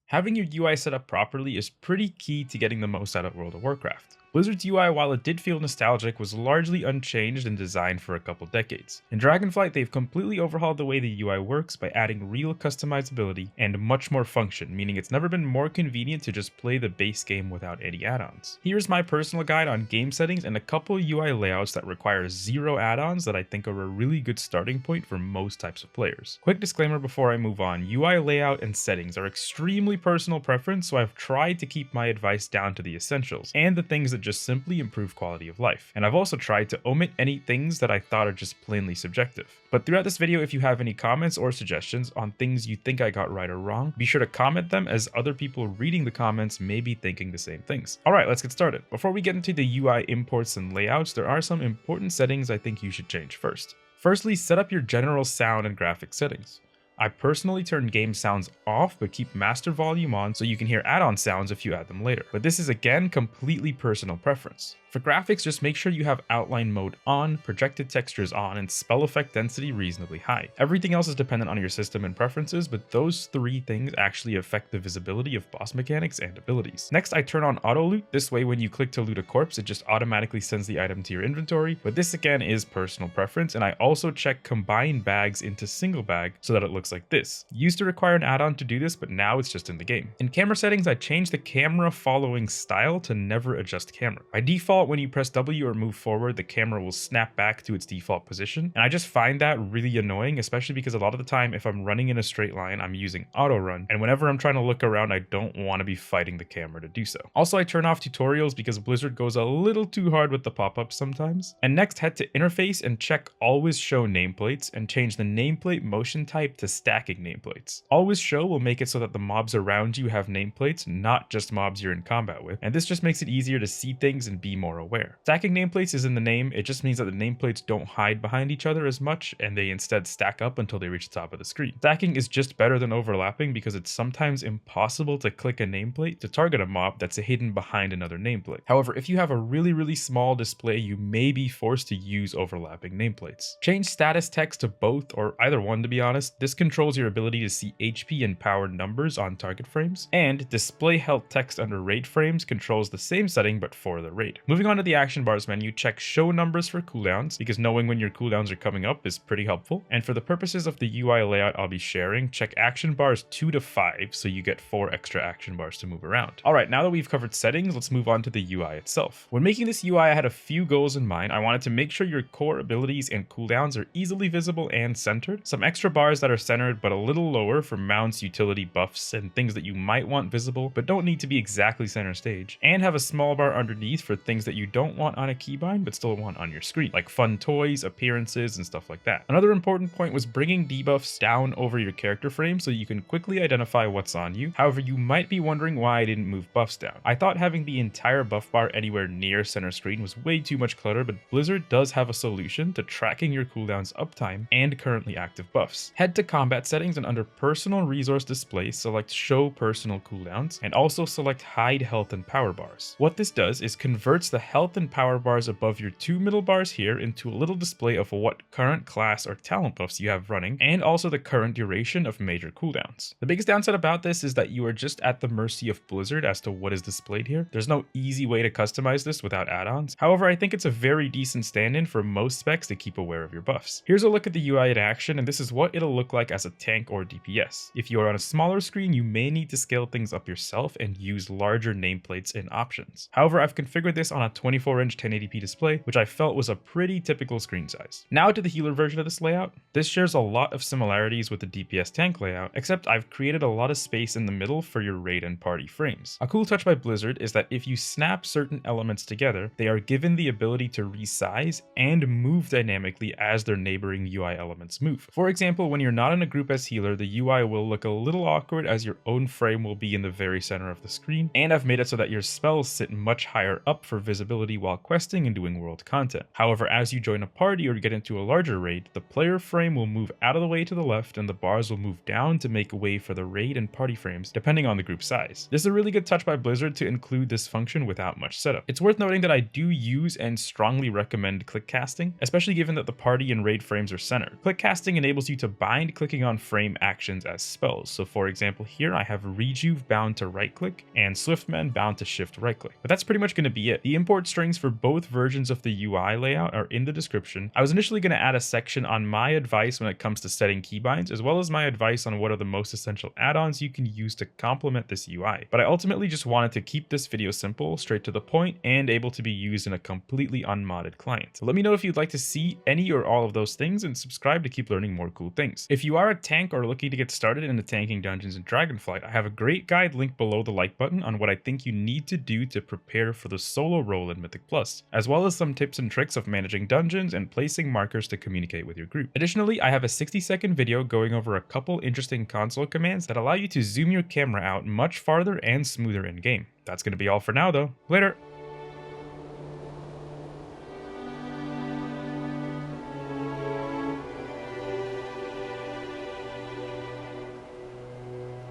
Having your UI set up properly is pretty key to getting the most out of World of Warcraft. Blizzard's UI, while it did feel nostalgic, was largely unchanged and designed for a couple decades. In Dragonflight, they've completely overhauled the way the UI works by adding real customizability and much more function, meaning it's never been more convenient to just play the base game without any add-ons. Here's my personal guide on game settings and a couple UI layouts that require zero add-ons that I think are a really good starting point for most types of players. Quick disclaimer before I move on, UI layout and settings are extremely personal preference, so I've tried to keep my advice down to the essentials and the things that just simply improve quality of life. And I've also tried to omit any things that I thought are just plainly subjective. But throughout this video, if you have any comments or suggestions on things you think I got right or wrong, be sure to comment them, as other people reading the comments may be thinking the same things. Alright, let's get started. Before we get into the UI imports and layouts, there are some important settings I think you should change first. Firstly, set up your general sound and graphics settings. I personally turn game sounds off but keep master volume on so you can hear add-on sounds if you add them later. But this is again completely personal preference. For graphics, just make sure you have outline mode on, projected textures on, and spell effect density reasonably high. Everything else is dependent on your system and preferences, but those three things actually affect the visibility of boss mechanics and abilities. Next, I turn on auto loot. This way, when you click to loot a corpse, it just automatically sends the item to your inventory, but this again is personal preference, and I also check combine bags into single bag so that it looks like this. Used to require an add-on to do this, but now it's just in the game. In camera settings, I changed the camera following style to never adjust camera. By default, when you press W or move forward, the camera will snap back to its default position, and I just find that really annoying, especially because a lot of the time if I'm running in a straight line, I'm using auto run, and whenever I'm trying to look around, I don't want to be fighting the camera to do so. Also, I turn off tutorials because Blizzard goes a little too hard with the pop-ups sometimes. And next, head to interface and check always show nameplates and change the nameplate motion type to stacking nameplates. Always show will make it so that the mobs around you have nameplates, not just mobs you're in combat with, and this just makes it easier to see things and be more aware. Stacking nameplates is in the name. It just means that the nameplates don't hide behind each other as much, and they instead stack up until they reach the top of the screen. Stacking is just better than overlapping because it's sometimes impossible to click a nameplate to target a mob that's hidden behind another nameplate. However, if you have a really small display, you may be forced to use overlapping nameplates. Change status text to both, or either one to be honest. This controls your ability to see HP and power numbers on target frames, and display health text under raid frames controls the same setting but for the raid. Moving on to the action bars menu, check show numbers for cooldowns because knowing when your cooldowns are coming up is pretty helpful. And for the purposes of the UI layout I'll be sharing, check action bars 2 to 5 so you get 4 extra action bars to move around. Alright, now that we've covered settings, let's move on to the UI itself. When making this UI, I had a few goals in mind. I wanted to make sure your core abilities and cooldowns are easily visible and centered. Some extra bars that are centered but a little lower for mounts, utility buffs, and things that you might want visible but don't need to be exactly center stage. And have a small bar underneath for things that you don't want on a keybind but still want on your screen, like fun toys, appearances, and stuff like that. Another important point was bringing debuffs down over your character frame so you can quickly identify what's on you. However, you might be wondering why I didn't move buffs down. I thought having the entire buff bar anywhere near center screen was way too much clutter, but Blizzard does have a solution to tracking your cooldowns uptime and currently active buffs. Head to combat settings and under personal resource display, select show personal cooldowns and also select hide health and power bars. What this does is converts the health and power bars above your 2 middle bars here into a little display of what current class or talent buffs you have running, and also the current duration of major cooldowns. The biggest downside about this is that you are just at the mercy of Blizzard as to what is displayed here. There's no easy way to customize this without add-ons. However, I think it's a very decent stand-in for most specs to keep aware of your buffs. Here's a look at the UI in action, and this is what it'll look like as a tank or DPS. If you are on a smaller screen, you may need to scale things up yourself and use larger nameplates in options. However, I've configured this on a 24-inch 1080p display, which I felt was a pretty typical screen size. Now to the healer version of this layout. This shares a lot of similarities with the DPS tank layout, except I've created a lot of space in the middle for your raid and party frames. A cool touch by Blizzard is that if you snap certain elements together, they are given the ability to resize and move dynamically as their neighboring UI elements move. For example, when you're not in a group as healer, the UI will look a little awkward as your own frame will be in the very center of the screen, and I've made it so that your spells sit much higher up for visibility while questing and doing world content. However, as you join a party or get into a larger raid, the player frame will move out of the way to the left and the bars will move down to make way for the raid and party frames depending on the group size. This is a really good touch by Blizzard to include this function without much setup. It's worth noting that I do use and strongly recommend click casting, especially given that the party and raid frames are centered. Click casting enables you to bind click clicking on frame actions as spells. So for example, here I have Rejuve bound to right click and Swiftman bound to shift right click. But that's pretty much going to be it. The import strings for both versions of the UI layout are in the description. I was initially going to add a section on my advice when it comes to setting keybinds, as well as my advice on what are the most essential add-ons you can use to complement this UI. But I ultimately just wanted to keep this video simple, straight to the point, and able to be used in a completely unmodded client. So let me know if you'd like to see any or all of those things, and subscribe to keep learning more cool things. If you are a tank or looking to get started in the tanking dungeons in Dragonflight, I have a great guide linked below the like button on what I think you need to do to prepare for the solo role in Mythic Plus, as well as some tips and tricks of managing dungeons and placing markers to communicate with your group. Additionally, I have a 60-second video going over a couple interesting console commands that allow you to zoom your camera out much farther and smoother in game. That's going to be all for now though. Later!